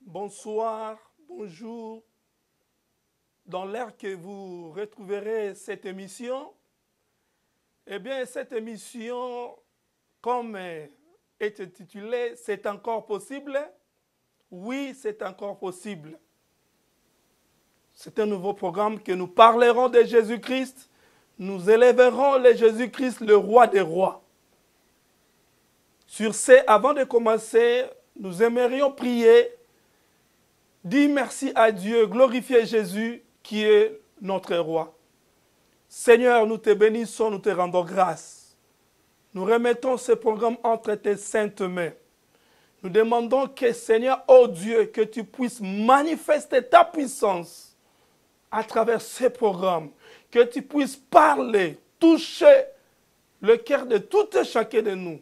bonsoir, bonjour. Dans l'heure que vous retrouverez cette émission, eh bien, cette émission, comme est intitulée, c'est encore possible? Oui, c'est encore possible. C'est un nouveau programme que nous parlerons de Jésus-Christ. Nous élèverons le Jésus-Christ, le roi des rois. Sur ce, avant de commencer, nous aimerions prier, dire merci à Dieu, glorifier Jésus qui est notre roi. Seigneur, nous te bénissons, nous te rendons grâce. Nous remettons ce programme entre tes saintes mains. Nous demandons que, Seigneur, oh Dieu, que tu puisses manifester ta puissance à travers ce programme. Que tu puisses parler, toucher le cœur de tout et chacun de nous.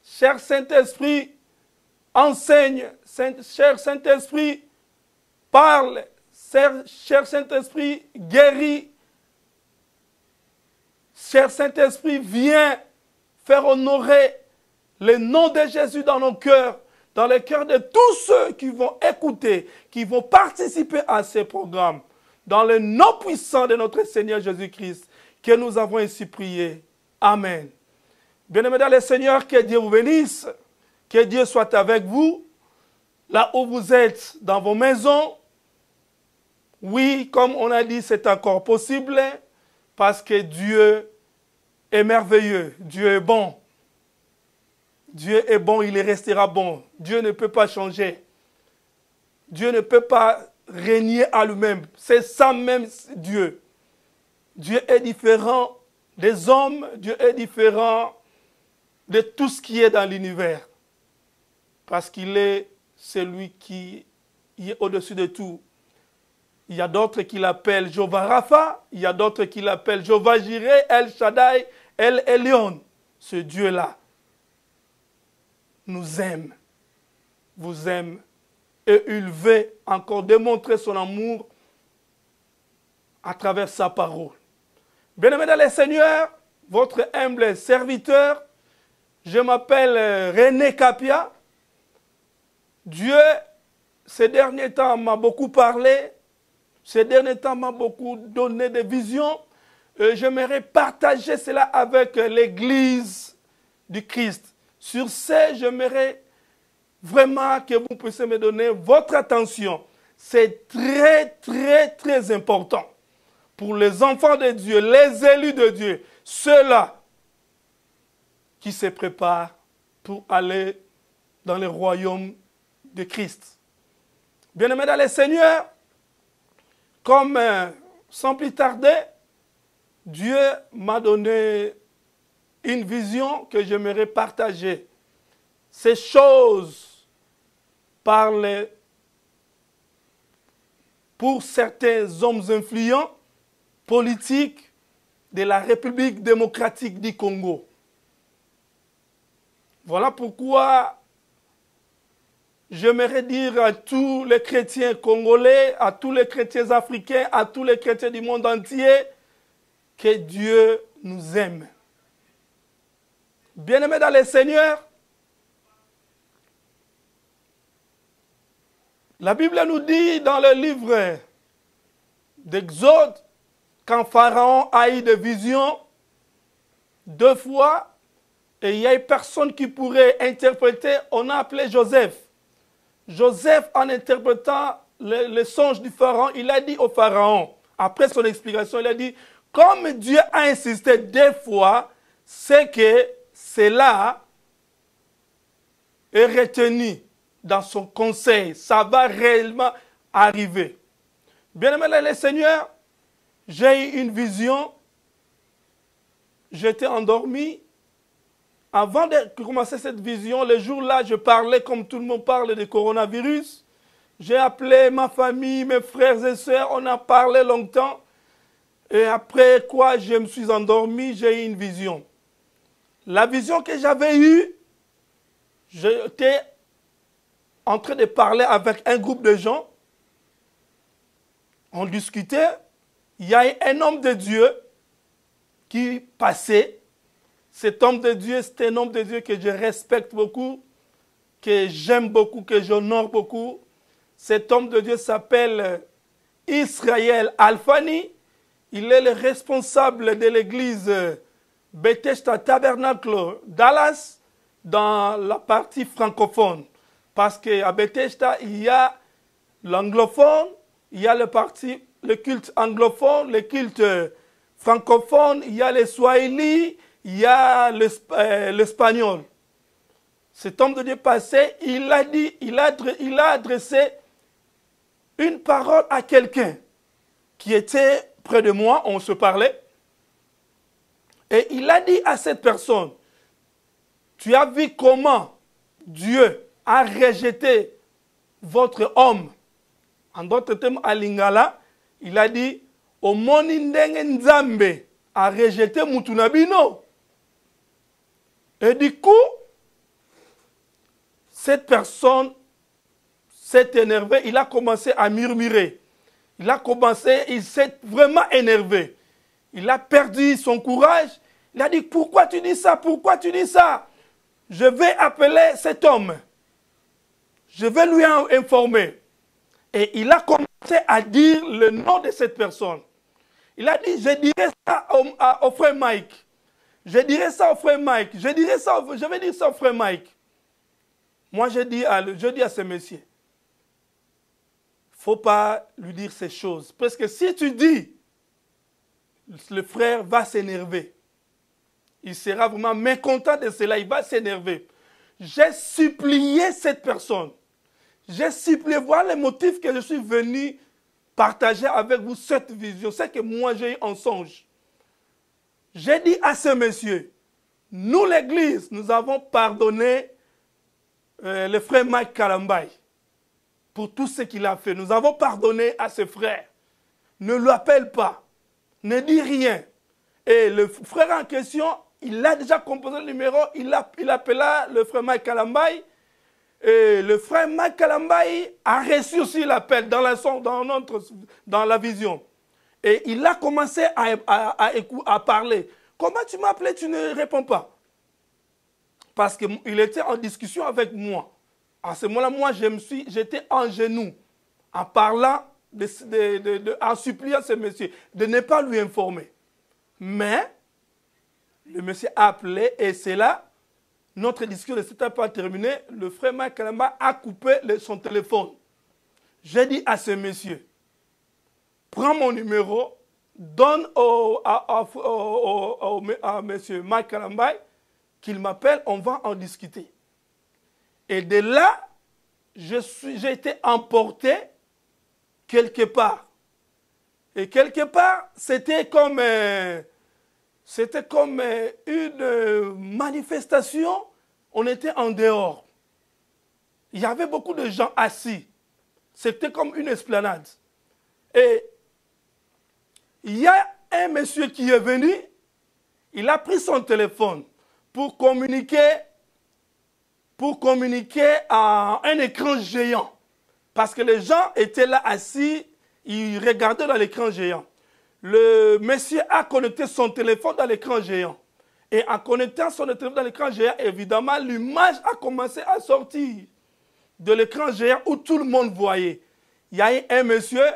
Cher Saint-Esprit, enseigne. Cher Saint-Esprit, parle. Cher Saint-Esprit, guéris. Cher Saint-Esprit, viens faire honorer le nom de Jésus dans nos cœurs, dans les cœurs de tous ceux qui vont écouter, qui vont participer à ces programmes. Dans le nom puissant de notre Seigneur Jésus-Christ, que nous avons ainsi prié. Amen. Bien-aimés dans le Seigneur, que Dieu vous bénisse, que Dieu soit avec vous, là où vous êtes, dans vos maisons. Oui, comme on a dit, c'est encore possible, parce que Dieu est merveilleux, Dieu est bon. Dieu est bon, il restera bon. Dieu ne peut pas changer. Dieu ne peut pas régner à lui-même. C'est ça même Dieu. Dieu est différent des hommes, Dieu est différent de tout ce qui est dans l'univers. Parce qu'il est celui qui est au-dessus de tout. Il y a d'autres qui l'appellent Jéhovah Rapha, il y a d'autres qui l'appellent Jéhovah Jireh, El Shaddai, El Elyon. Ce Dieu-là nous aime, vous aime, et il veut encore démontrer son amour à travers sa parole. Bien-aimés dans le Seigneur, votre humble serviteur, je m'appelle René Capia. Dieu, ces derniers temps, m'a beaucoup parlé. Ces derniers temps, m'a beaucoup donné des visions. J'aimerais partager cela avec l'Église du Christ. Sur ce, j'aimerais vraiment que vous puissiez me donner votre attention. C'est très, très, très important pour les enfants de Dieu, les élus de Dieu, ceux-là qui se préparent pour aller dans le royaume de Christ. Bien-aimés dans le Seigneur, comme sans plus tarder, Dieu m'a donné une vision que j'aimerais partager. Ces choses parlent pour certains hommes influents, politiques de la République démocratique du Congo. Voilà pourquoi j'aimerais dire à tous les chrétiens congolais, à tous les chrétiens africains, à tous les chrétiens du monde entier, que Dieu nous aime. Bien-aimés dans le Seigneur, la Bible nous dit dans le livre d'Exode, quand Pharaon a eu des visions 2 fois, et il y a une personne qui pourrait interpréter, on a appelé Joseph. Joseph, en interprétant le songe du Pharaon, il a dit au Pharaon, après son explication, il a dit, comme Dieu a insisté 2 fois, c'est que cela est retenu dans son conseil. Ça va réellement arriver. Bien-aimé le Seigneur, j'ai eu une vision. J'étais endormi. Avant de commencer cette vision, le jour-là, je parlais comme tout le monde parle de coronavirus. J'ai appelé ma famille, mes frères et sœurs, on a parlé longtemps. Et après quoi, je me suis endormi, j'ai eu une vision. La vision que j'avais eue, j'étais en train de parler avec un groupe de gens. On discutait. Il y a un homme de Dieu qui passait. Cet homme de Dieu, c'est un homme de Dieu que je respecte beaucoup, que j'aime beaucoup, que j'honore beaucoup. Cet homme de Dieu s'appelle Israël Alfani. Il est le responsable de l'église Bethesda Tabernacle Dallas dans la partie francophone. Parce qu'à Bethesda, il y a l'anglophone, il y a le culte anglophone, le culte francophone, il y a le swahili, il y a l'espagnol. Cet homme de Dieu passé, il a adressé une parole à quelqu'un qui était près de moi, on se parlait, et il a dit à cette personne, tu as vu comment Dieu a rejeté votre homme. En d'autres termes, à Lingala, il a dit, Omoni ndenge nzambe a rejeté Mutunabino. Et du coup, cette personne s'est énervée, il a commencé à murmurer. Il s'est vraiment énervé. Il a perdu son courage. Il a dit, pourquoi tu dis ça? Pourquoi tu dis ça? Je vais appeler cet homme. Je vais lui informer. Et il a commencé à dire le nom de cette personne. Il a dit, je dirai ça au frère Mike. Je dirai ça au frère Mike. Je vais dire ça au frère Mike. Moi, je dis à ce monsieur, il ne faut pas lui dire ces choses. Parce que si tu dis, le frère va s'énerver. Il sera vraiment mécontent de cela, il va s'énerver. J'ai supplié cette personne. J'ai supplié, voilà le motif que je suis venu partager avec vous cette vision. C'est que moi j'ai eu en songe. J'ai dit à ce monsieur, nous l'église, nous avons pardonné le frère Mike Kalambay pour tout ce qu'il a fait. Nous avons pardonné à ce frère. Ne l'appelle pas. Ne dis rien. Et le frère en question, il a déjà composé le numéro, il appela le frère Mike Kalambay. Et le frère Mike Kalambay a reçu aussi l'appel dans la vision. Et il a commencé à parler. Comment tu m'as appelé, tu ne réponds pas? Parce qu'il était en discussion avec moi. À ce moment-là, moi, j'étais en genoux, en parlant, en suppliant ce monsieur de ne pas lui informer. Mais, le monsieur a appelé et c'est là, notre discussion ne s'était pas terminée. Le frère Mike Kalamba a coupé son téléphone. J'ai dit à ce monsieur, prends mon numéro, donne à monsieur Mike Kalamba qu'il m'appelle, on va en discuter. Et de là, j'ai été emporté quelque part. Et quelque part, c'était comme une manifestation. On était en dehors. Il y avait beaucoup de gens assis. C'était comme une esplanade. Et il y a un monsieur qui est venu. Il a pris son téléphone pour communiquer à un écran géant. Parce que les gens étaient là assis, ils regardaient dans l'écran géant. Le monsieur a connecté son téléphone dans l'écran géant. Et en connectant son téléphone dans l'écran géant, évidemment, l'image a commencé à sortir de l'écran géant où tout le monde voyait. Il y a un monsieur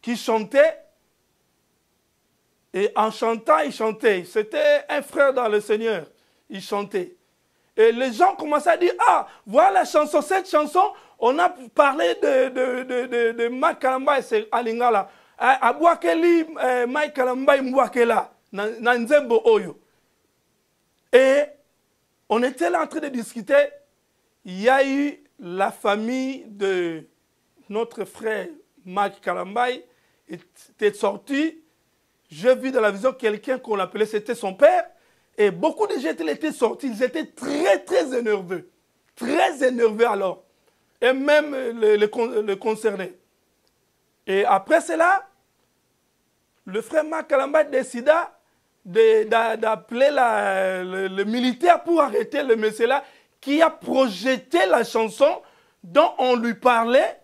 qui chantait. Et en chantant, il chantait. C'était un frère dans le Seigneur. Il chantait. Et les gens commençaient à dire, ah, voilà la chanson, cette chanson, on a parlé de Mike Kalamba, c'est Alingala. Abouakeli, Mike Kalamba, Mbouakela, Nanzembo Oyo. Et on était là en train de discuter. Il y a eu la famille de notre frère Mike Kalamba, était sorti. J'ai vu dans la vision quelqu'un qu'on appelait, c'était son père. Et beaucoup de gens étaient sortis, ils étaient très, très énervés. Très énervés alors. Et même le concernés. Et après cela, le frère Mike Kalamba décida d'appeler le militaire pour arrêter le monsieur-là qui a projeté la chanson dont on lui parlait,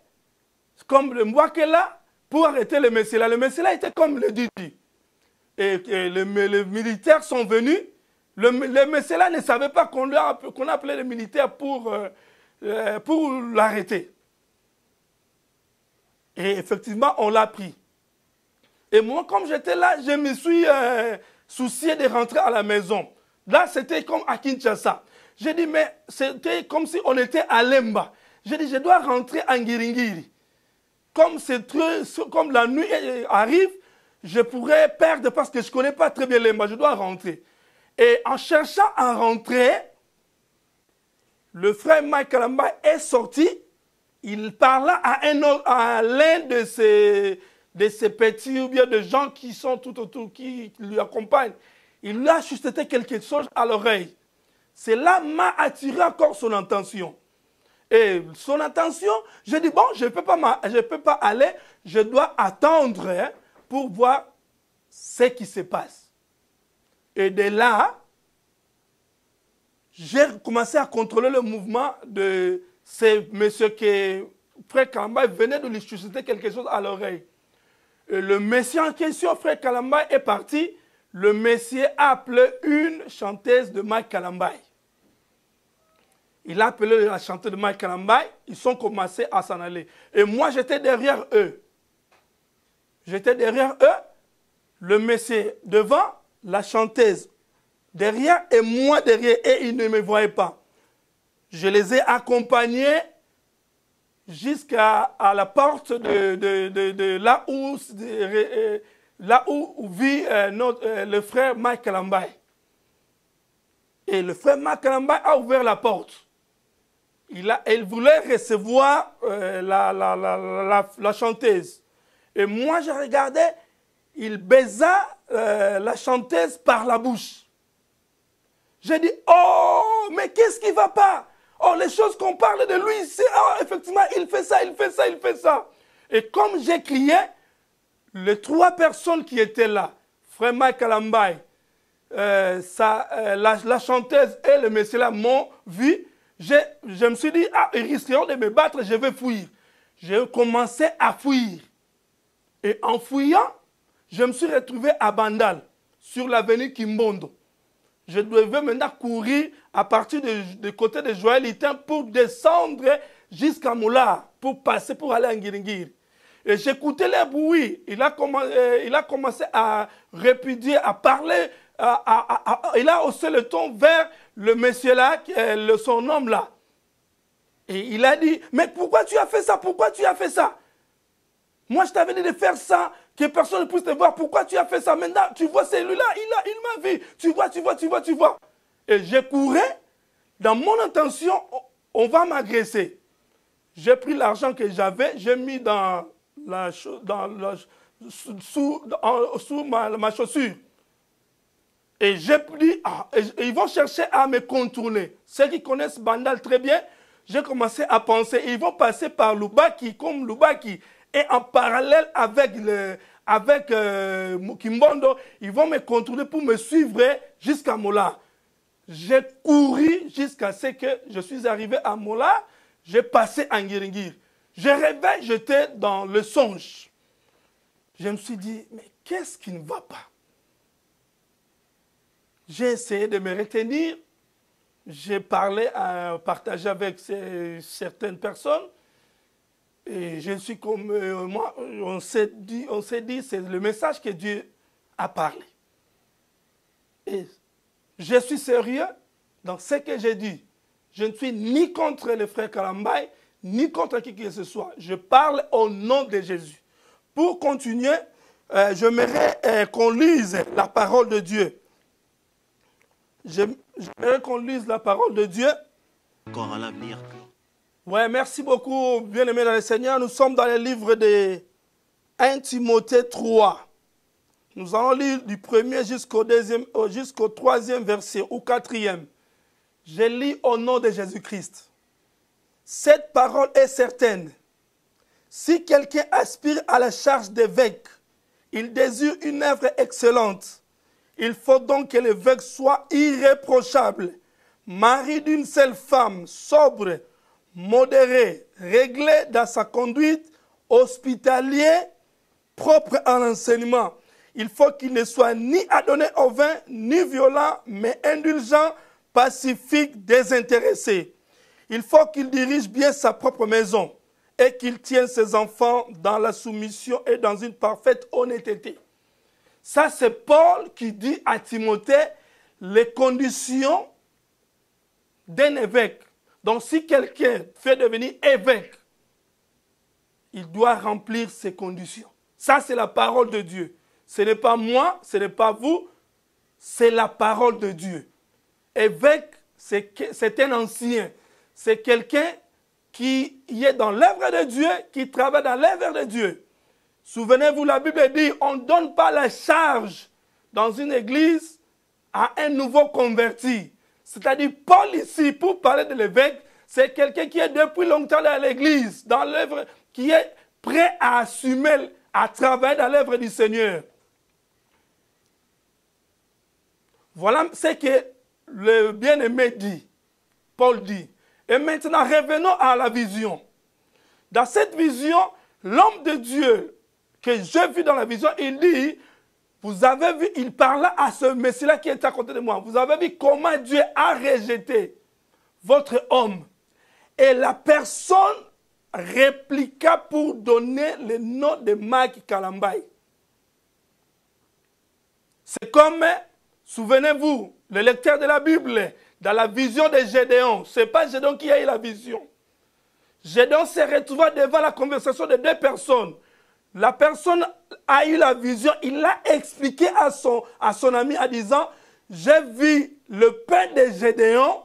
comme le Mwakela, pour arrêter le monsieur-là. Le monsieur-là était comme le Didi. Et les militaires sont venus. Le monsieur là ne savait pas qu'on appelait les militaires pour l'arrêter. Et effectivement, on l'a pris. Et moi, comme j'étais là, je me suis soucié de rentrer à la maison. Là, c'était comme à Kinshasa. J'ai dit, mais c'était comme si on était à Lemba. J'ai dit, je dois rentrer en Ngiringiri. Comme la nuit arrive, je pourrais perdre parce que je ne connais pas très bien Lemba. Je dois rentrer. Et en cherchant à rentrer, le frère Mike Kalamba est sorti. Il parla à l'un de ces petits ou bien de gens qui sont tout autour, qui lui accompagnent. Il lui a chuchoté quelque chose à l'oreille. Cela m'a attiré encore son attention. Et son attention, je dis, bon, je ne peux pas aller, je dois attendre pour voir ce qui se passe. Et de là, j'ai commencé à contrôler le mouvement de ce monsieur que frère Kalamba venait de lui chuchoter quelque chose à l'oreille. Le monsieur en question, frère Kalamba, est parti. Le monsieur a appelé une chanteuse de Mike Kalamba. Il a appelé la chanteuse de Mike Kalamba. Ils ont commencé à s'en aller. Et moi, j'étais derrière eux. J'étais derrière eux. Le monsieur devant, la chanteuse derrière et moi derrière. Et ils ne me voyaient pas. Je les ai accompagnés jusqu'à la porte de là où vit le frère Mike Kalamba. Et le frère Mike Kalamba a ouvert la porte. Il voulait recevoir la chanteuse. Et moi, je regardais, il baisa la chanteuse par la bouche. J'ai dit, oh, mais qu'est-ce qui ne va pas? Oh, les choses qu'on parle de lui, c'est, oh, effectivement, il fait ça, il fait ça, il fait ça. Et comme j'ai crié, les trois personnes qui étaient là, frère Mike Kalamba, la chanteuse et le monsieur là m'ont vu. Je me suis dit, ah, ils risqueront de me battre, je vais fuir. J'ai commencé à fuir. Et en fuyant, je me suis retrouvé à Bandal, sur l'avenue Kimbondo. Je devais maintenant courir à partir du côté de Joël-Itin pour descendre jusqu'à Moula, pour passer, pour aller à Ngiringiri. Et j'écoutais les bruits. Il a commencé à répudier, à parler. Il a haussé le ton vers le monsieur là, son homme là. Et il a dit, mais pourquoi tu as fait ça? Pourquoi tu as fait ça? Moi, je t'avais dit de faire ça, que personne ne puisse te voir. Pourquoi tu as fait ça? Maintenant, tu vois celui-là, il m'a vu. Tu vois. Et j'ai couru. Dans mon intention, on va m'agresser. J'ai pris l'argent que j'avais, j'ai mis sous ma chaussure. Et j'ai dit, ils vont chercher à me contourner. Ceux qui connaissent Bandal très bien, j'ai commencé à penser, ils vont passer par Lubaki, comme Lubaki est en parallèle avec Kimbondo, ils vont me contourner pour me suivre jusqu'à Mola. J'ai couru jusqu'à ce que je suis arrivé à Mola, j'ai passé en Ngiringiri. Je rêvais, j'étais dans le songe. Je me suis dit, mais qu'est-ce qui ne va pas? J'ai essayé de me retenir. J'ai partagé avec certaines personnes. Et je suis comme moi, on s'est dit, c'est le message que Dieu a parlé. Et je suis sérieux dans ce que j'ai dit. Je ne suis ni contre le frère Kalamba, ni contre qui que ce soit. Je parle au nom de Jésus. Pour continuer, j'aimerais qu'on lise la parole de Dieu. J'aimerais qu'on lise la parole de Dieu. Encore à l'avenir. Ouais, merci beaucoup, bien-aimés dans le Seigneur. Nous sommes dans le livre de 1 Timothée 3. Nous allons lire du premier jusqu'au troisième verset, ou quatrième. Je lis au nom de Jésus-Christ. Cette parole est certaine. Si quelqu'un aspire à la charge d'évêque, il désire une œuvre excellente. Il faut donc que l'évêque soit irréprochable, mari d'une seule femme, sobre, modéré, réglé dans sa conduite, hospitalier, propre à l'enseignement. Il faut qu'il ne soit ni adonné au vin, ni violent, mais indulgent, pacifique, désintéressé. Il faut qu'il dirige bien sa propre maison. et qu'il tienne ses enfants dans la soumission et dans une parfaite honnêteté. Ça, c'est Paul qui dit à Timothée les conditions d'un évêque. Donc, si quelqu'un fait devenir évêque, il doit remplir ces conditions. Ça, c'est la parole de Dieu. Ce n'est pas moi, ce n'est pas vous, c'est la parole de Dieu. Évêque, c'est un ancien. C'est quelqu'un qui est dans l'œuvre de Dieu, qui travaille dans l'œuvre de Dieu. Souvenez-vous, la Bible dit, on ne donne pas la charge dans une église à un nouveau converti. C'est-à-dire, Paul ici, pour parler de l'évêque, c'est quelqu'un qui est depuis longtemps dans l'église, dans l'œuvre, qui est prêt à assumer, à travailler dans l'œuvre du Seigneur. Voilà ce que le bien-aimé dit, Paul dit. Et maintenant, revenons à la vision. Dans cette vision, l'homme de Dieu que j'ai vu dans la vision, il dit, vous avez vu, il parla à ce Messie-là qui est à côté de moi. Vous avez vu comment Dieu a rejeté votre homme. Et la personne répliqua pour donner le nom de Mike Kalambay. C'est comme, souvenez-vous, le lecteur de la Bible, dans la vision de Gédéon. Ce n'est pas Gédéon qui a eu la vision. Gédéon s'est retrouvé devant la conversation de deux personnes. La personne a eu la vision, il l'a expliqué à son ami en disant, j'ai vu le père de Gédéon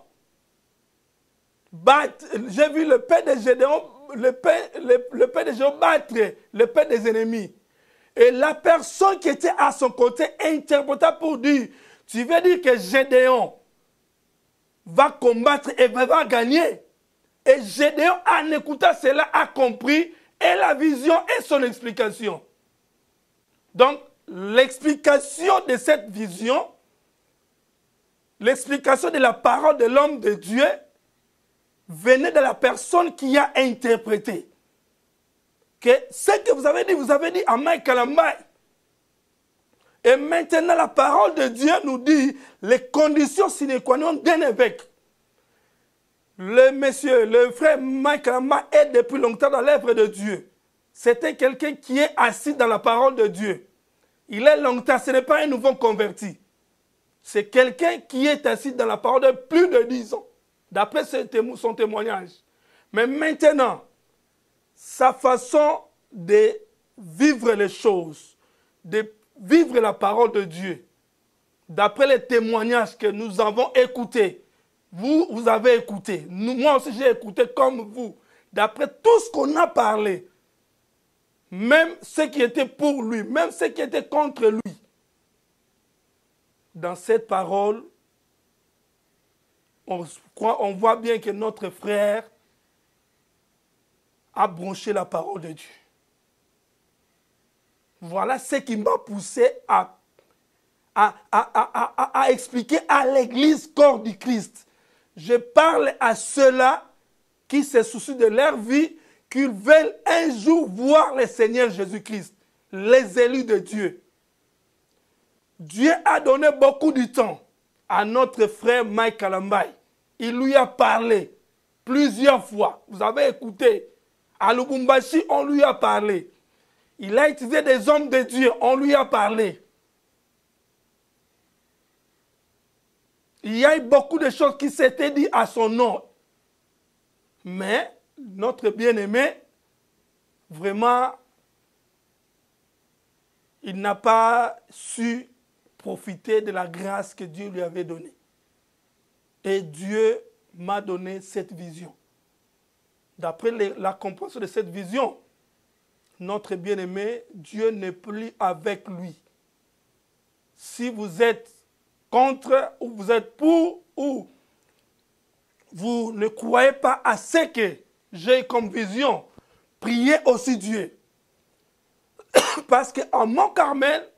battre, j'ai vu le père de Gédéon, le père de Gédéon battre le père des ennemis. Et la personne qui était à son côté interpréta pour dire, tu veux dire que Gédéon va combattre et va gagner. Et Gédéon, en écoutant cela, a compris et la vision et son explication. Donc, l'explication de cette vision, l'explication de la parole de l'homme de Dieu, venait de la personne qui a interprété. Que ce que vous avez dit à Mike Kalambay. Et maintenant, la parole de Dieu nous dit les conditions sine qua non d'un évêque. Le frère Mike Kalambay est depuis longtemps dans l'œuvre de Dieu. C'était quelqu'un qui est assis dans la parole de Dieu. Il est longtemps, ce n'est pas un nouveau converti. C'est quelqu'un qui est assis dans la parole de plus de 10 ans, d'après son témoignage. Mais maintenant, sa façon de vivre les choses, de vivre la parole de Dieu, d'après les témoignages que nous avons écoutés, vous avez écouté, moi aussi j'ai écouté comme vous, d'après tout ce qu'on a parlé, même ce qui était pour lui, même ce qui était contre lui, dans cette parole, on voit bien que notre frère a branché la parole de Dieu. Voilà ce qui m'a poussé à expliquer à l'Église corps du Christ. Je parle à ceux-là qui se soucient de leur vie, qui veulent un jour voir le Seigneur Jésus-Christ, les élus de Dieu. Dieu a donné beaucoup de temps à notre frère Mike Kalambay. Il lui a parlé plusieurs fois. Vous avez écouté. À Lubumbashi, on lui a parlé. Il a utilisé des hommes de Dieu, on lui a parlé. Il y a eu beaucoup de choses qui s'étaient dites à son nom. Mais notre bien-aimé, vraiment, il n'a pas su profiter de la grâce que Dieu lui avait donnée. Et Dieu m'a donné cette vision. D'après la compréhension de cette vision, notre bien-aimé, Dieu n'est plus avec lui. Si vous êtes contre ou vous êtes pour ou vous ne croyez pas à ce que j'ai comme vision, priez aussi Dieu. Parce qu'en Mont Carmel,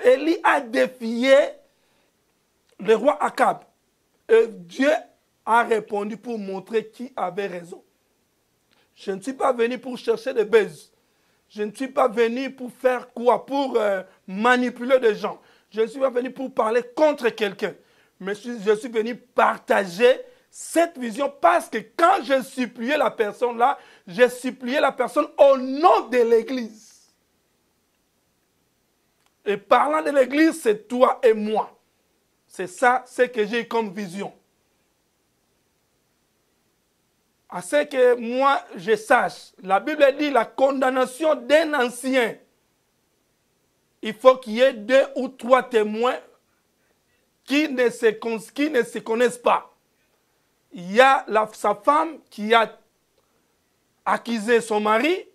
Élie a défié le roi Akab. Et Dieu a répondu pour montrer qui avait raison. Je ne suis pas venu pour chercher des baises. Je ne suis pas venu pour faire quoi? Pour manipuler des gens. Je ne suis pas venu pour parler contre quelqu'un. Mais je suis venu partager cette vision parce que quand je suppliais la personne là, j'ai supplié la personne au nom de l'Église. Et parlant de l'Église, c'est toi et moi. C'est ça, ce que j'ai comme vision. À ce que moi, je sache, la Bible dit la condamnation d'un ancien. Il faut qu'il y ait 2 ou 3 témoins qui ne se connaissent pas. Il y a sa femme qui a accusé son mari.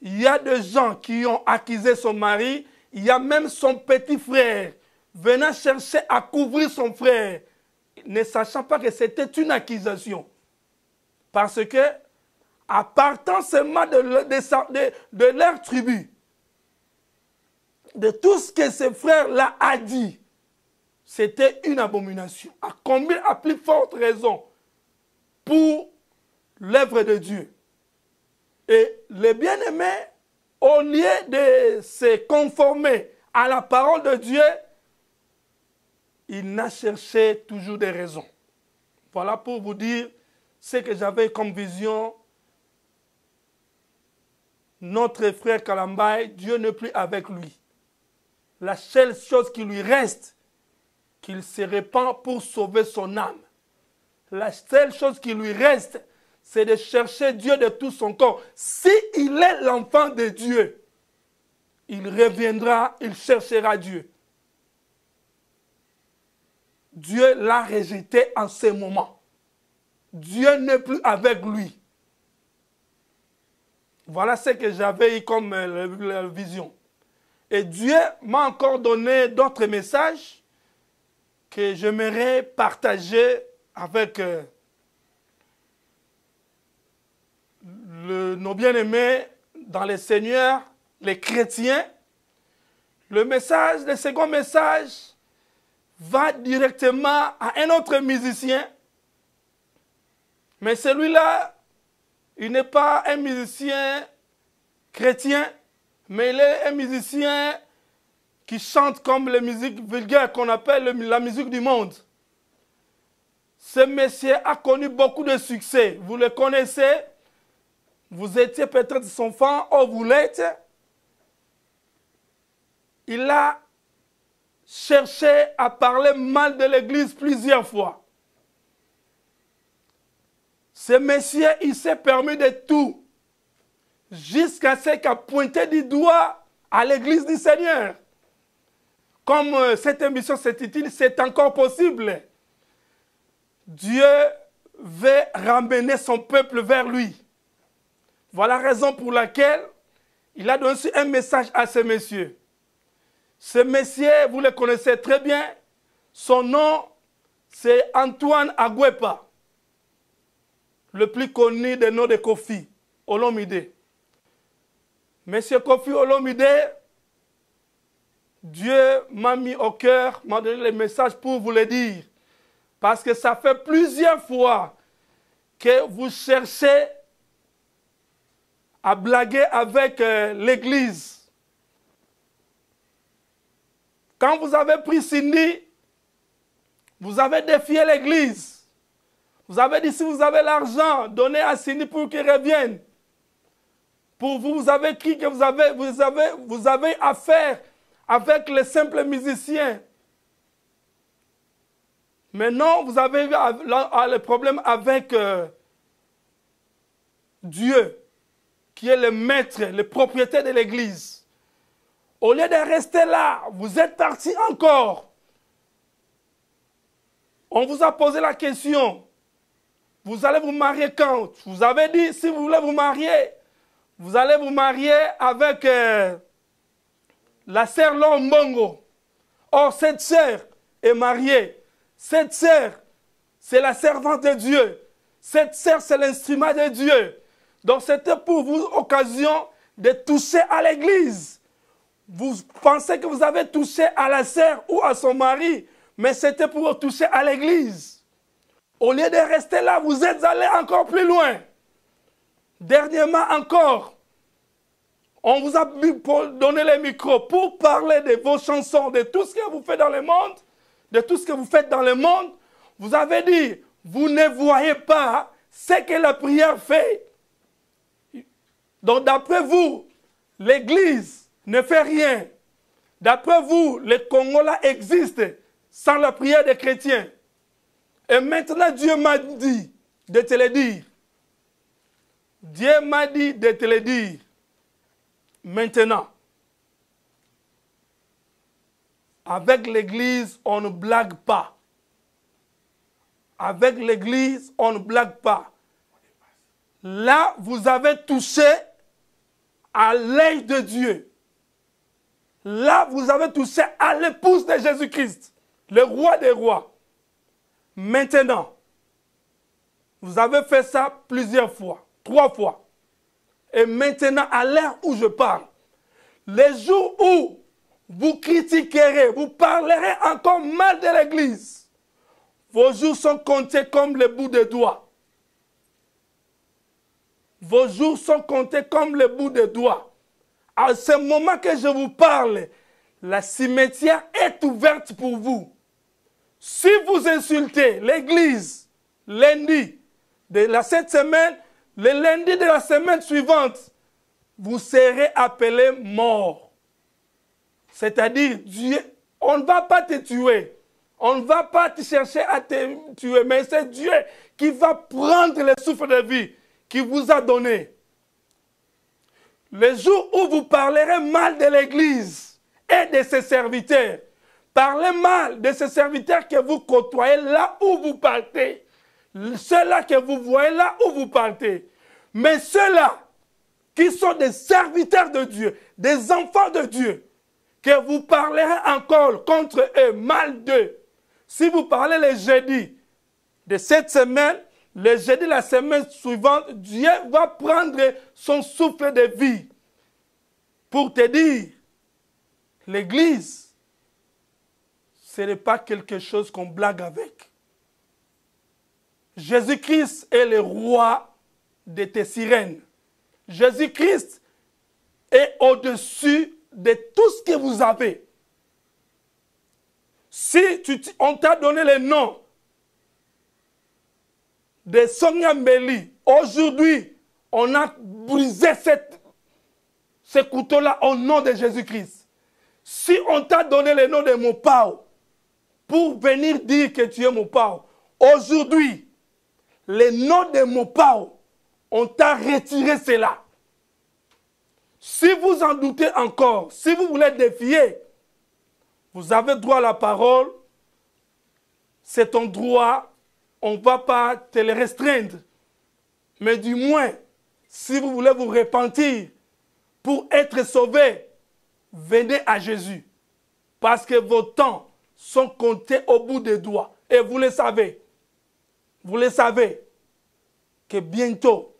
Il y a des gens qui ont accusé son mari. Il y a même son petit frère venant chercher à couvrir son frère, ne sachant pas que c'était une accusation. Parce que, à partant seulement de leur tribu, de tout ce que ce frère-là a dit, c'était une abomination. À combien, à plus forte raison, pour l'œuvre de Dieu. Et les bien-aimés, au lieu de se conformer à la parole de Dieu, il n'a cherché toujours des raisons. Voilà pour vous dire ce que j'avais comme vision. Notre frère Kalambaye, Dieu n'est plus avec lui. La seule chose qui lui reste, qu'il se répand pour sauver son âme. La seule chose qui lui reste, c'est de chercher Dieu de tout son corps. S'il est l'enfant de Dieu, il reviendra, il cherchera Dieu. Dieu l'a rejeté en ce moment. Dieu n'est plus avec lui. Voilà ce que j'avais eu comme vision. Et Dieu m'a encore donné d'autres messages que j'aimerais partager avec nos bien-aimés dans le Seigneur, les chrétiens. Le second message va directement à un autre musicien. Mais celui-là, il n'est pas un musicien chrétien, mais il est un musicien qui chante comme les musiques vulgaires qu'on appelle la musique du monde. Ce monsieur a connu beaucoup de succès. Vous le connaissez. Vous étiez peut-être son fan, ou vous l'êtes. Il a cherché à parler mal de l'Église plusieurs fois. Ce monsieur, il s'est permis de tout, jusqu'à ce qu'il a pointé du doigt à l'Église du Seigneur. Comme cette émission s'intitule « C'est encore possible », Dieu veut ramener son peuple vers lui. Voilà la raison pour laquelle il a donné un message à ce monsieur. Ce monsieur, vous le connaissez très bien, son nom, c'est Antoine Agwepa, le plus connu des noms de Kofi Olomide. Monsieur Kofi Olomide, Dieu m'a mis au cœur, m'a donné le message pour vous le dire. Parce que ça fait plusieurs fois que vous cherchez à blaguer avec l'Église. Quand vous avez pris Cindy, vous avez défié l'Église. Vous avez dit, si vous avez l'argent, donnez à Cindy pour qu'il revienne. Pour vous, vous avez cru que vous avez affaire avec les simples musiciens. Mais non, vous avez eu le problème avec Dieu, qui est le maître, le propriétaire de l'Église. Au lieu de rester là, vous êtes parti encore. On vous a posé la question. Vous allez vous marier quand? Vous avez dit, si vous voulez vous marier, vous allez vous marier avec la sœur Lombongo. Or, cette sœur est mariée. Cette sœur, c'est la servante de Dieu. Cette sœur, c'est l'instrument de Dieu. Donc, c'était pour vous l'occasion de toucher à l'Église. Vous pensez que vous avez touché à la sœur ou à son mari, mais c'était pour toucher à l'Église. Au lieu de rester là, vous êtes allé encore plus loin. Dernièrement encore, on vous a donné les micros pour parler de vos chansons, de tout ce que vous faites dans le monde, de tout ce que vous faites dans le monde. Vous avez dit, vous ne voyez pas ce que la prière fait. Donc d'après vous, l'Église ne fait rien. D'après vous, le Congo là existe sans la prière des chrétiens. Et maintenant, Dieu m'a dit de te le dire. Dieu m'a dit de te le dire. Maintenant, avec l'Église, on ne blague pas. Avec l'Église, on ne blague pas. Là, vous avez touché à l'œil de Dieu. Là, vous avez touché à l'épouse de Jésus-Christ, le roi des rois. Maintenant, vous avez fait ça plusieurs fois, 3 fois. Et maintenant, à l'heure où je parle, les jours où vous critiquerez, vous parlerez encore mal de l'Église, vos jours sont comptés comme le bout des doigts. Vos jours sont comptés comme le bout des doigts. À ce moment que je vous parle, la cimetière est ouverte pour vous. Si vous insultez l'Église lundi de cette semaine, le lundi de la semaine suivante, vous serez appelé mort. C'est-à-dire, Dieu, on ne va pas te tuer. On ne va pas te chercher à te tuer, mais c'est Dieu qui va prendre le souffle de vie qui vous a donné. Le jour où vous parlerez mal de l'Église et de ses serviteurs, parlez mal de ces serviteurs que vous côtoyez là où vous partez, ceux-là que vous voyez là où vous partez. Mais ceux-là qui sont des serviteurs de Dieu, des enfants de Dieu, que vous parlerez encore contre eux, mal d'eux. Si vous parlez le jeudi de cette semaine, le jeudi de la semaine suivante, Dieu va prendre son souffle de vie pour te dire, l'Église, ce n'est pas quelque chose qu'on blague avec. Jésus-Christ est le roi de tes sirènes. Jésus-Christ est au-dessus de tout ce que vous avez. Si on t'a donné le nom de Sonia Mbeli, aujourd'hui, on a brisé ce couteau-là au nom de Jésus-Christ. Si on t'a donné le nom de Mopao, pour venir dire que tu es Mopao, aujourd'hui, le nom de Mopao, on t'a retiré cela. Si vous en doutez encore, si vous voulez défier, vous avez droit à la parole, c'est ton droit, on ne va pas te le restreindre. Mais du moins, si vous voulez vous repentir pour être sauvé, venez à Jésus. Parce que vos temps sont comptés au bout des doigts. Et vous le savez que bientôt,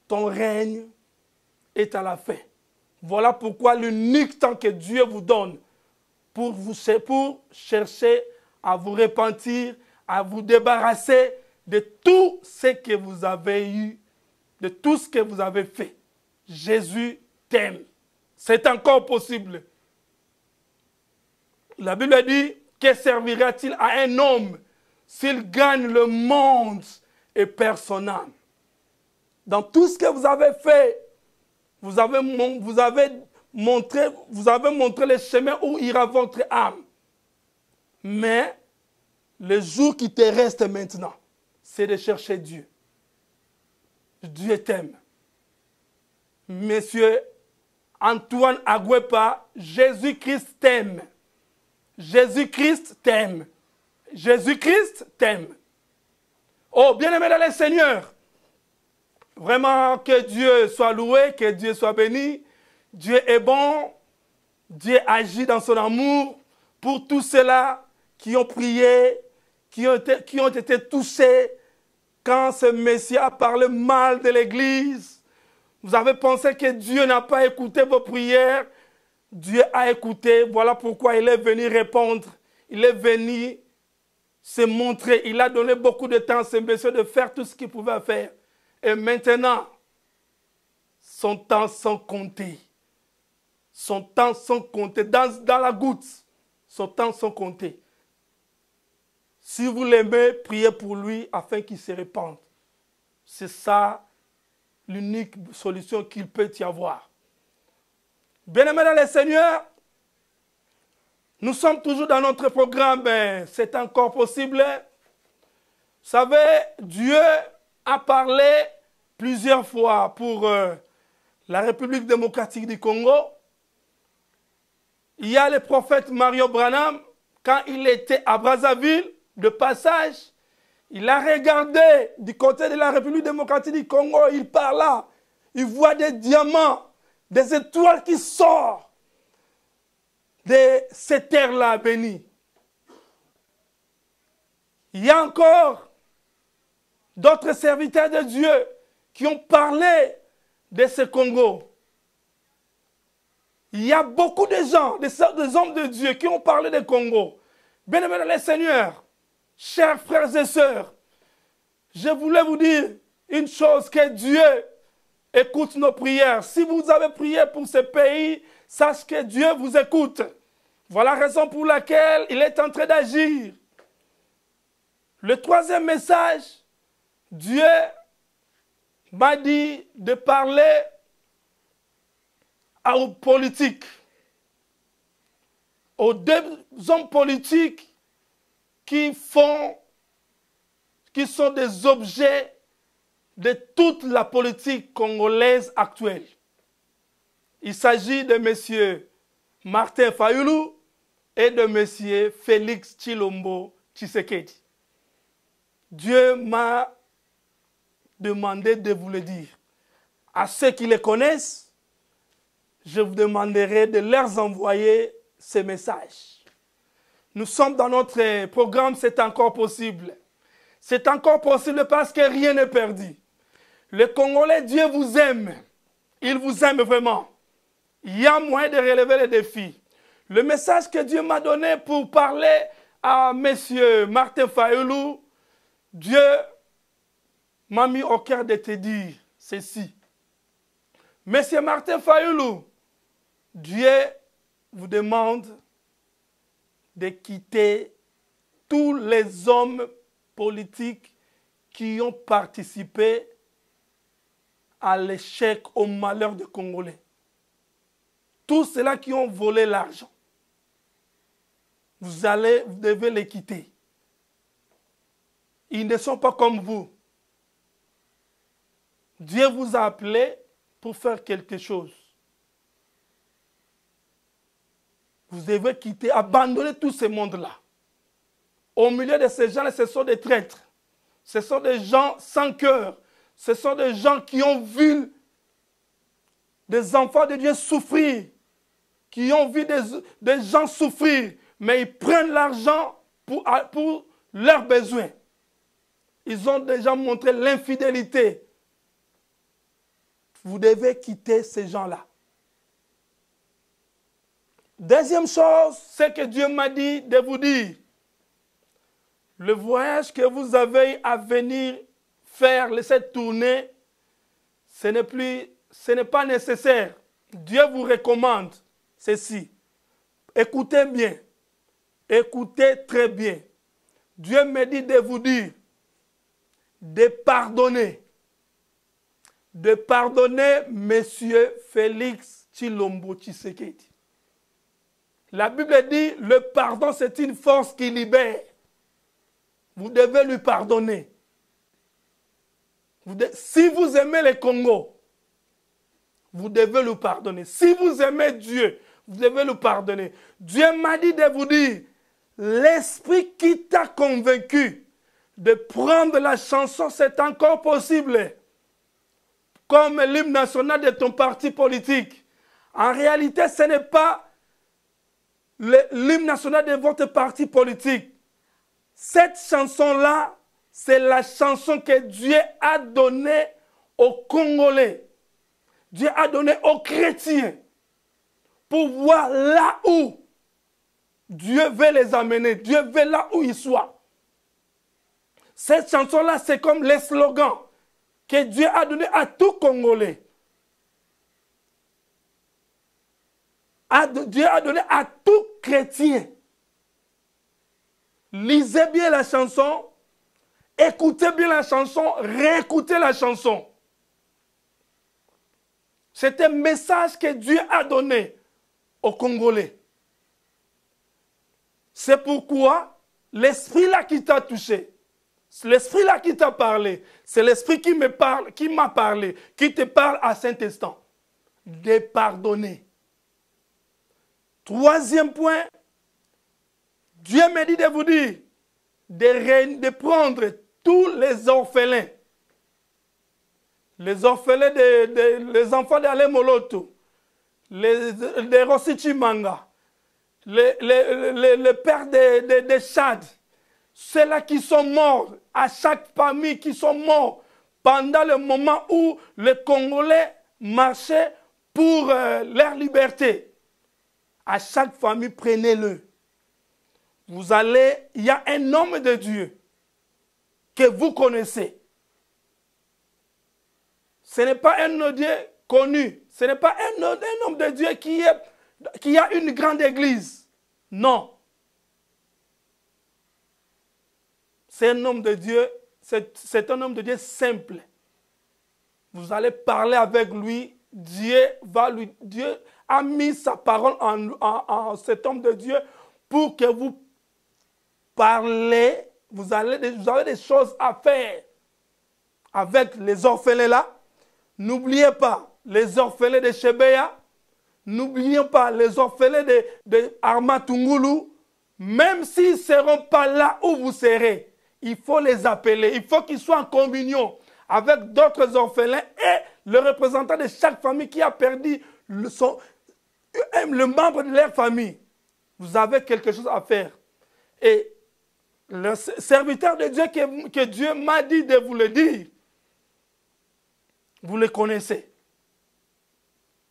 ton règne est à la fin. Voilà pourquoi l'unique temps que Dieu vous donne pour chercher à vous repentir, à vous débarrasser de tout ce que vous avez eu, de tout ce que vous avez fait. Jésus t'aime. C'est encore possible. La Bible dit, que servira-t-il à un homme s'il gagne le monde et perd son âme? Dans tout ce que vous avez fait, vous avez montré le chemin où ira votre âme. Mais le jour qui te reste maintenant, c'est de chercher Dieu. Dieu t'aime. Monsieur Antoine Agwepa, Jésus-Christ t'aime. Jésus-Christ t'aime. Jésus-Christ t'aime. Oh, bien-aimé dans le Seigneur, vraiment que Dieu soit loué, que Dieu soit béni. Dieu est bon. Dieu agit dans son amour pour tous ceux-là qui ont prié, qui ont été touchés quand ce Messie a parlé mal de l'Église. Vous avez pensé que Dieu n'a pas écouté vos prières. Dieu a écouté. Voilà pourquoi il est venu répondre. Il est venu se montrer. Il a donné beaucoup de temps à ce monsieur de faire tout ce qu'il pouvait faire. Et maintenant, son temps sont comptés. Son temps sont comptés. Dans la goutte, son temps sont comptés. Si vous l'aimez, priez pour lui afin qu'il se répande. C'est ça l'unique solution qu'il peut y avoir. Bien-aimés dans le Seigneur, nous sommes toujours dans notre programme, c'est encore possible. Vous savez, Dieu a parlé plusieurs fois pour la République démocratique du Congo. Il y a le prophète Mario Branham, quand il était à Brazzaville, de passage, il a regardé du côté de la République démocratique du Congo, il parla, il voit des diamants, des étoiles qui sortent de ces terres-là bénies. Il y a encore d'autres serviteurs de Dieu qui ont parlé de ce Congo. Il y a beaucoup de gens, des hommes de Dieu qui ont parlé du Congo. Bien-aimés dans le Seigneur, chers frères et sœurs, je voulais vous dire une chose, que Dieu écoute nos prières. Si vous avez prié pour ce pays, sachez que Dieu vous écoute. Voilà la raison pour laquelle il est en train d'agir. Le troisième message, Dieu m'a dit de parler aux politiques, aux deux hommes politiques qui sont des objets de toute la politique congolaise actuelle. Il s'agit de M. Martin Fayulu et de M. Félix Tshilombo Tshisekedi. Dieu m'a demandé de vous le dire. À ceux qui les connaissent, je vous demanderai de leur envoyer ces messages. Nous sommes dans notre programme, c'est encore possible. C'est encore possible parce que rien n'est perdu. Le Congolais, Dieu vous aime. Il vous aime vraiment. Il y a moyen de relever les défis. Le message que Dieu m'a donné pour parler à M. Martin Fayulu, Dieu m'a mis au cœur de te dire ceci. M. Martin Fayulu, Dieu vous demande de quitter tous les hommes politiques qui ont participé à l'échec, au malheur des Congolais. Tous ceux-là qui ont volé l'argent, vous devez les quitter. Ils ne sont pas comme vous. Dieu vous a appelé pour faire quelque chose. Vous devez quitter, abandonner tout ce monde-là. Au milieu de ces gens-là, ce sont des traîtres. Ce sont des gens sans cœur. Ce sont des gens qui ont vu des enfants de Dieu souffrir, qui ont vu des gens souffrir, mais ils prennent l'argent pour leurs besoins. Ils ont déjà montré l'infidélité. Vous devez quitter ces gens-là. Deuxième chose, c'est que Dieu m'a dit de vous dire, le voyage que vous avez à venir faire, cette tournée, ce n'est pas nécessaire. Dieu vous recommande ceci. Écoutez bien. Écoutez très bien. Dieu me dit de vous dire de pardonner. De pardonner M. Félix Tshilombo Tshisekedi. La Bible dit, le pardon c'est une force qui libère. Vous devez lui pardonner. Si vous aimez le Congo, vous devez lui pardonner. Si vous aimez Dieu, vous devez lui pardonner. Dieu m'a dit de vous dire, l'esprit qui t'a convaincu de prendre la chanson, c'est encore possible. Comme l'hymne national de ton parti politique. En réalité, ce n'est pas l'hymne national de votre parti politique. Cette chanson-là, c'est la chanson que Dieu a donnée aux Congolais. Dieu a donné aux chrétiens pour voir là où Dieu veut les amener. Dieu veut là où ils soient. Cette chanson-là, c'est comme les slogans que Dieu a donné à tout Congolais. Dieu a donné à tout chrétien. Lisez bien la chanson, écoutez bien la chanson, réécoutez la chanson. C'est un message que Dieu a donné aux Congolais. C'est pourquoi l'esprit là qui t'a touché, l'esprit là qui t'a parlé, c'est l'esprit qui me parle, qui m'a parlé, qui te parle à cet instant. De pardonner. Troisième point, Dieu me dit de vous dire de prendre tous les orphelins, les les enfants d'Alain Moloto, les Rossichimanga, les pères de Tchad, ceux-là qui sont morts, à chaque famille qui sont morts pendant le moment où les Congolais marchaient pour leur liberté. À chaque famille, prenez-le. Vous allez, il y a un homme de Dieu que vous connaissez. Ce n'est pas un homme de Dieu connu. Ce n'est pas un homme de Dieu qui a une grande église. Non. C'est un homme de Dieu, c'est un homme de Dieu simple. Vous allez parler avec lui. Dieu a mis sa parole en cet homme de Dieu pour que vous parlez. Vous avez des choses à faire avec les orphelins là. N'oubliez pas les orphelins de Chebeya. N'oubliez pas les orphelins de Armatungulu. Même s'ils ne seront pas là où vous serez, il faut les appeler. Il faut qu'ils soient en communion avec d'autres orphelins et le représentant de chaque famille qui a perdu le membre de leur famille. Vous avez quelque chose à faire. Et le serviteur de Dieu que Dieu m'a dit de vous le dire, vous le connaissez.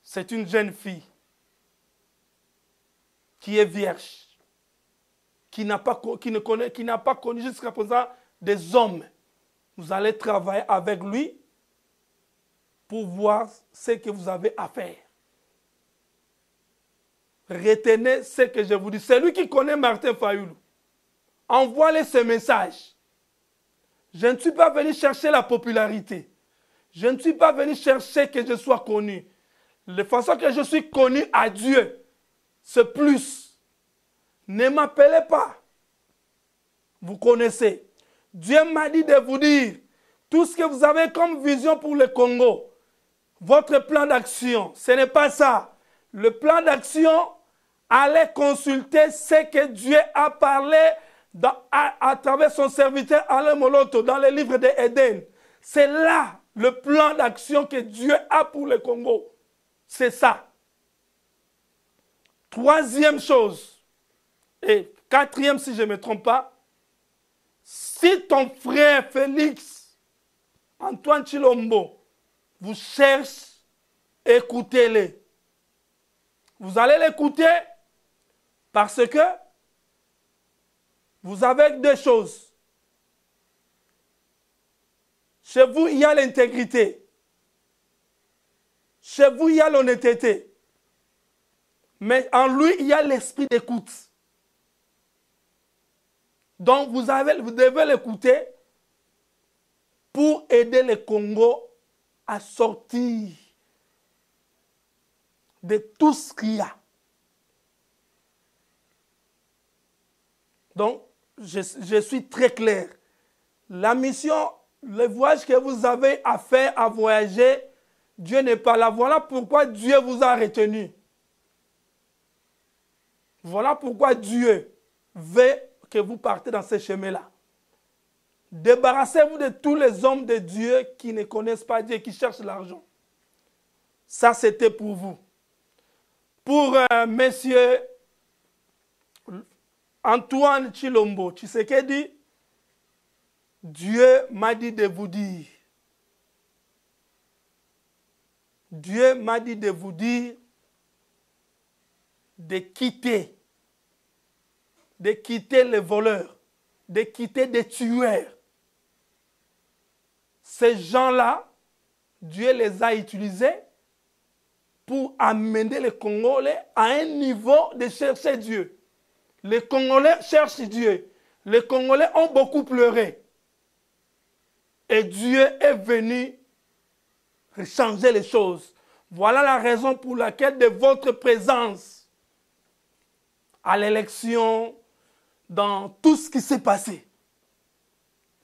C'est une jeune fille qui est vierge, qui n'a pas connu jusqu'à présent des hommes. Vous allez travailler avec lui pour voir ce que vous avez à faire. Retenez ce que je vous dis. Celui qui connaît Martin Fayoulou, envoie-lui ce message. Je ne suis pas venu chercher la popularité. Je ne suis pas venu chercher que je sois connu. De façon que je suis connu à Dieu, c'est plus. Ne m'appelez pas. Vous connaissez. Dieu m'a dit de vous dire tout ce que vous avez comme vision pour le Congo. Votre plan d'action, ce n'est pas ça. Le plan d'action, allez consulter ce que Dieu a parlé à travers son serviteur Alain Moloto dans le livre d'Éden. C'est là le plan d'action que Dieu a pour le Congo. C'est ça. Troisième chose, et quatrième si je ne me trompe pas, si ton frère Félix, Antoine Chilombo, vous cherche, écoutez-le. Vous allez l'écouter parce que vous avez deux choses. Chez vous, il y a l'intégrité. Chez vous, il y a l'honnêteté. Mais en lui, il y a l'esprit d'écoute. Donc, vous devez l'écouter pour aider le Congo à sortir de tout ce qu'il y a. Donc, je suis très clair. La mission, le voyage que vous avez à faire, à voyager, Dieu n'est pas là. Voilà pourquoi Dieu vous a retenu. Voilà pourquoi Dieu veut que vous partez dans ce chemin-là. Débarrassez-vous de tous les hommes de Dieu qui ne connaissent pas Dieu, qui cherchent l'argent. Ça, c'était pour vous. Pour monsieur Antoine Chilombo, tu sais qu'il dit? Dieu m'a dit de vous dire. Dieu m'a dit de vous dire de quitter les voleurs, de quitter des tueurs. Ces gens-là, Dieu les a utilisés pour amener les Congolais à un niveau de chercher Dieu. Les Congolais cherchent Dieu. Les Congolais ont beaucoup pleuré. Et Dieu est venu changer les choses. Voilà la raison pour laquelle de votre présence à l'élection, dans tout ce qui s'est passé,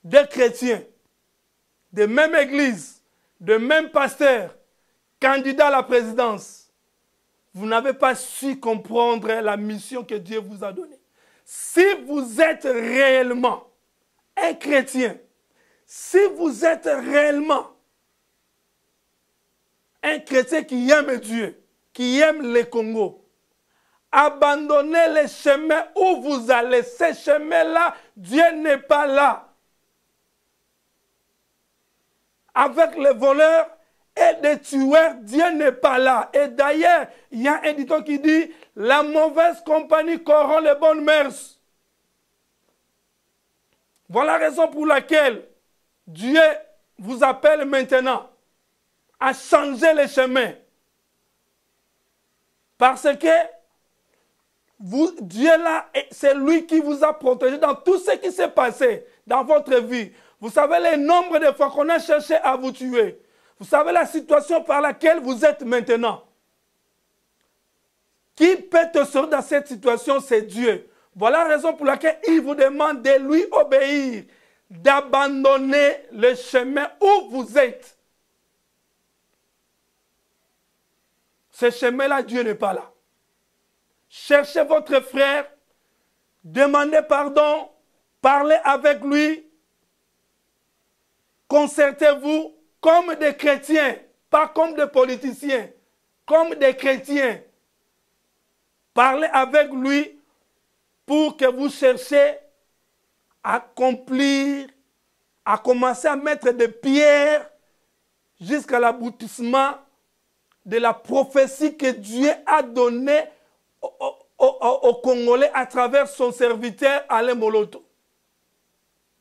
des chrétiens, de même église, de même pasteur, candidat à la présidence, vous n'avez pas su comprendre la mission que Dieu vous a donnée. Si vous êtes réellement un chrétien, si vous êtes réellement un chrétien qui aime Dieu, qui aime le Congo, abandonnez les chemins où vous allez. Ces chemins-là, Dieu n'est pas là. Avec les voleurs et les tueurs, Dieu n'est pas là. Et d'ailleurs, il y a un dicton qui dit, la mauvaise compagnie corrompt les bonnes mœurs. Voilà la raison pour laquelle Dieu vous appelle maintenant à changer les chemins. Parce que Dieu là, c'est lui qui vous a protégé dans tout ce qui s'est passé dans votre vie. Vous savez le nombre de fois qu'on a cherché à vous tuer. Vous savez la situation par laquelle vous êtes maintenant. Qui peut te sortir dans cette situation, c'est Dieu. Voilà la raison pour laquelle il vous demande de lui obéir, d'abandonner le chemin où vous êtes. Ce chemin-là, Dieu n'est pas là. Cherchez votre frère, demandez pardon, parlez avec lui, concertez-vous comme des chrétiens, pas comme des politiciens, comme des chrétiens. Parlez avec lui pour que vous cherchiez à accomplir, à commencer à mettre des pierres jusqu'à l'aboutissement de la prophétie que Dieu a donnée aux Congolais à travers son serviteur Alain Moloto.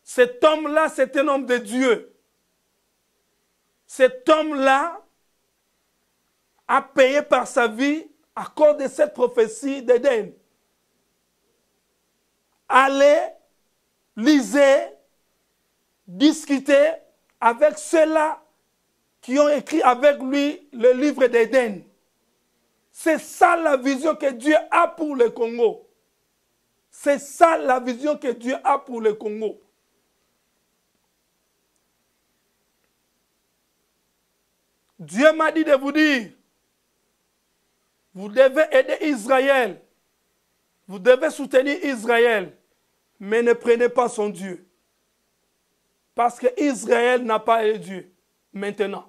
Cet homme-là, c'est un homme de Dieu. Cet homme-là a payé par sa vie à cause de cette prophétie d'Éden. Allez, lisez, discutez avec ceux-là qui ont écrit avec lui le livre d'Éden. C'est ça la vision que Dieu a pour le Congo. C'est ça la vision que Dieu a pour le Congo. Dieu m'a dit de vous dire, vous devez aider Israël. Vous devez soutenir Israël. Mais ne prenez pas son Dieu. Parce que Israël n'a pas de Dieu maintenant.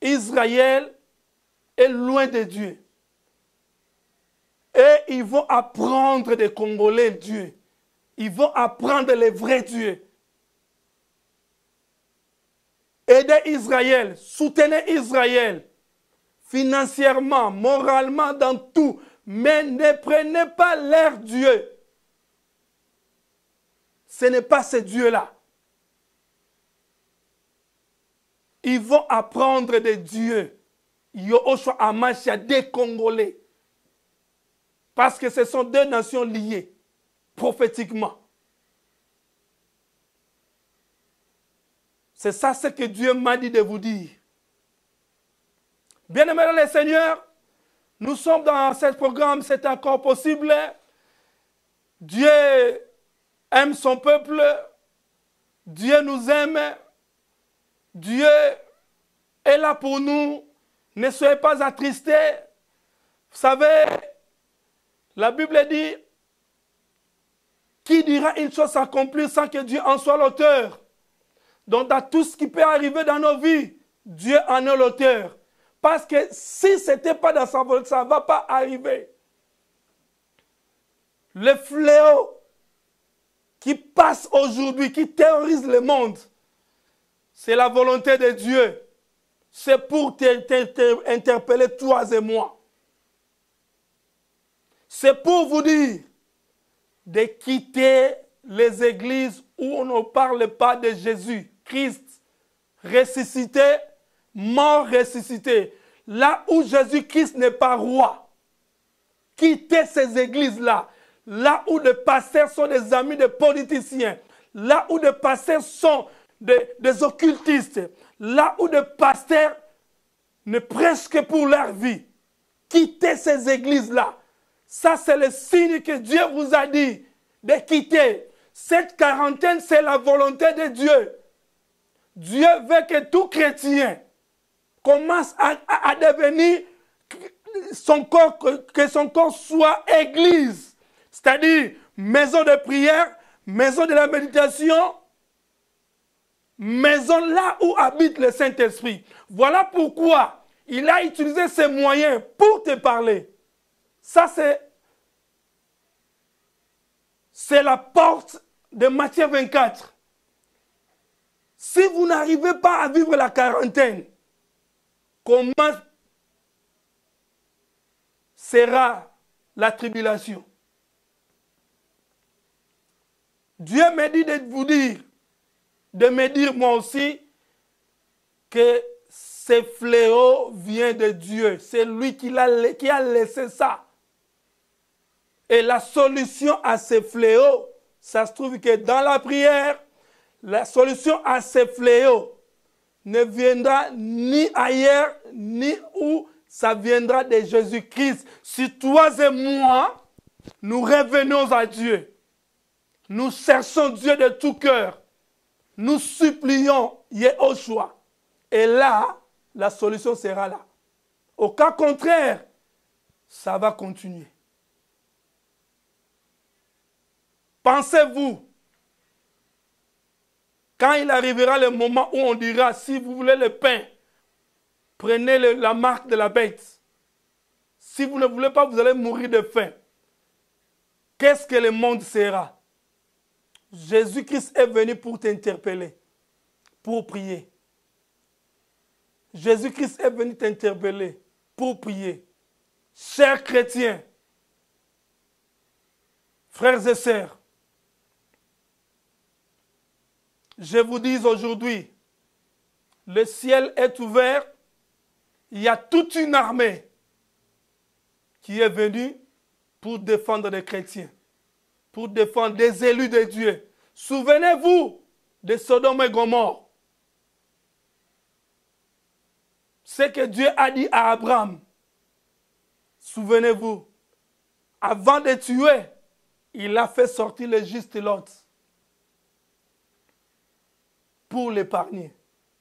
Israël est loin de Dieu. Et ils vont apprendre des Congolais Dieu. Ils vont apprendre les vrais dieux. Aidez Israël, soutenez Israël, financièrement, moralement, dans tout. Mais ne prenez pas leur Dieu. Ce n'est pas ce Dieu-là. Ils vont apprendre des dieux. Yoshua Amashia, des Congolais. Parce que ce sont deux nations liées, prophétiquement. C'est ça ce que Dieu m'a dit de vous dire. Bien-aimés dans le Seigneur, nous sommes dans ce programme, c'est encore possible. Dieu aime son peuple. Dieu nous aime. Dieu est là pour nous. Ne soyez pas attristés. Vous savez, la Bible dit, qui dira une chose s'accomplir sans que Dieu en soit l'auteur? Donc, dans tout ce qui peut arriver dans nos vies, Dieu en est l'auteur. Parce que si ce n'était pas dans sa volonté, ça ne va pas arriver. Le fléau qui passe aujourd'hui, qui terrorise le monde, c'est la volonté de Dieu. C'est pour t'interpeller toi et moi. C'est pour vous dire de quitter les églises où on ne parle pas de Jésus, Christ, ressuscité, mort, ressuscité. Là où Jésus-Christ n'est pas roi. Quittez ces églises-là. Là où les pasteurs sont des amis des politiciens. Là où les pasteurs sont des occultistes. Là où les pasteurs ne prêchent que pour leur vie. Quittez ces églises-là. Ça, c'est le signe que Dieu vous a dit de quitter. Cette quarantaine, c'est la volonté de Dieu. Dieu veut que tout chrétien commence à devenir son corps, que son corps soit église. C'est-à-dire maison de prière, maison de la méditation, maison là où habite le Saint-Esprit. Voilà pourquoi il a utilisé ces moyens pour te parler. Ça, c'est la porte de Matthieu 24. Si vous n'arrivez pas à vivre la quarantaine, comment sera la tribulation? Dieu m'a dit de vous dire, de me dire moi aussi, que ce fléau vient de Dieu. C'est lui qui a laissé ça. Et la solution à ce fléau, ça se trouve que dans la prière, la solution à ce fléau ne viendra ni ailleurs, ni où, ça viendra de Jésus-Christ. Si toi et moi, nous revenons à Dieu, nous cherchons Dieu de tout cœur, nous supplions Yehoshua, et là, la solution sera là. Au cas contraire, ça va continuer. Pensez-vous, quand il arrivera le moment où on dira, si vous voulez le pain, prenez la marque de la bête. Si vous ne voulez pas, vous allez mourir de faim. Qu'est-ce que le monde sera? Jésus-Christ est venu pour t'interpeller, pour prier. Jésus-Christ est venu t'interpeller pour prier. Chers chrétiens, frères et sœurs, je vous dis aujourd'hui, le ciel est ouvert, il y a toute une armée qui est venue pour défendre les chrétiens, pour défendre des élus de Dieu. Souvenez-vous de Sodome et Gomorrhe. Ce que Dieu a dit à Abraham, souvenez-vous, avant de tuer, il a fait sortir le juste Lot pour l'épargner.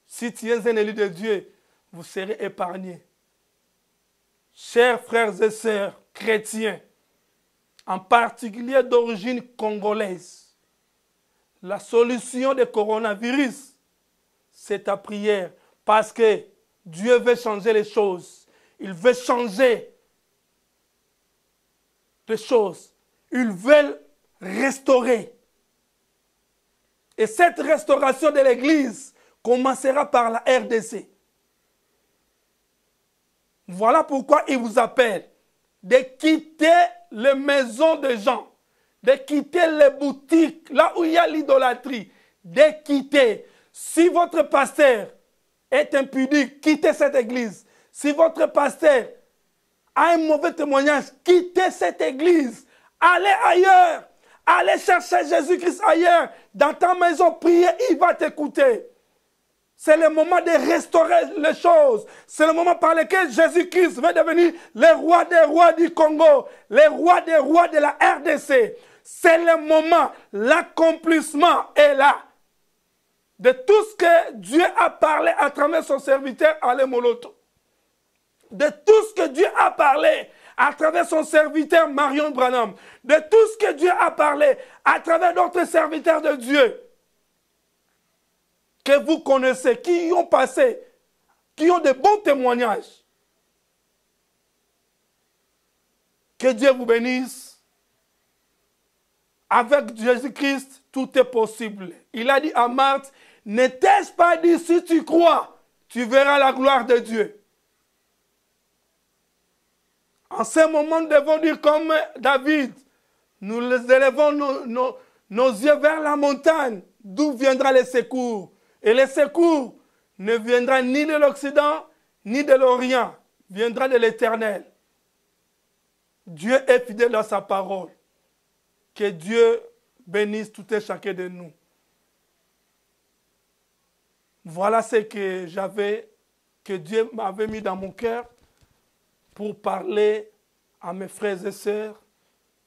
Si tu es un élu de Dieu, vous serez épargné. Chers frères et sœurs chrétiens, en particulier d'origine congolaise, la solution du coronavirus, c'est ta prière. Parce que Dieu veut changer les choses. Il veut changer les choses. Il veut restaurer. Et cette restauration de l'Église commencera par la RDC. Voilà pourquoi il vous appelle de quitter les maisons des gens, de quitter les boutiques, là où il y a l'idolâtrie, de quitter. Si votre pasteur est impudique, quittez cette église. Si votre pasteur a un mauvais témoignage, quittez cette église. Allez ailleurs. Allez chercher Jésus-Christ ailleurs. Dans ta maison, priez, il va t'écouter. C'est le moment de restaurer les choses. C'est le moment par lequel Jésus-Christ va devenir le roi des rois du Congo, le roi des rois de la RDC. C'est le moment, l'accomplissement est là. De tout ce que Dieu a parlé à travers son serviteur Ale Moloto. De tout ce que Dieu a parlé à travers son serviteur Marion Branham. De tout ce que Dieu a parlé à travers d'autres serviteurs de Dieu. Que vous connaissez, qui y ont passé, qui ont de bons témoignages. Que Dieu vous bénisse. Avec Jésus-Christ, tout est possible. Il a dit à Marthe, ne t'ai-je pas dit, si tu crois, tu verras la gloire de Dieu. En ce moment, nous devons dire comme David, nous élevons nos yeux vers la montagne, d'où viendra le secours. Et le secours ne viendra ni de l'Occident, ni de l'Orient, viendra de l'Éternel. Dieu est fidèle à sa parole. Que Dieu bénisse tout et chacun de nous. Voilà ce que j'avais que Dieu m'avait mis dans mon cœur pour parler à mes frères et sœurs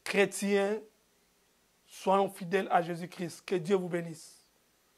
chrétiens. Soyons fidèles à Jésus-Christ. Que Dieu vous bénisse.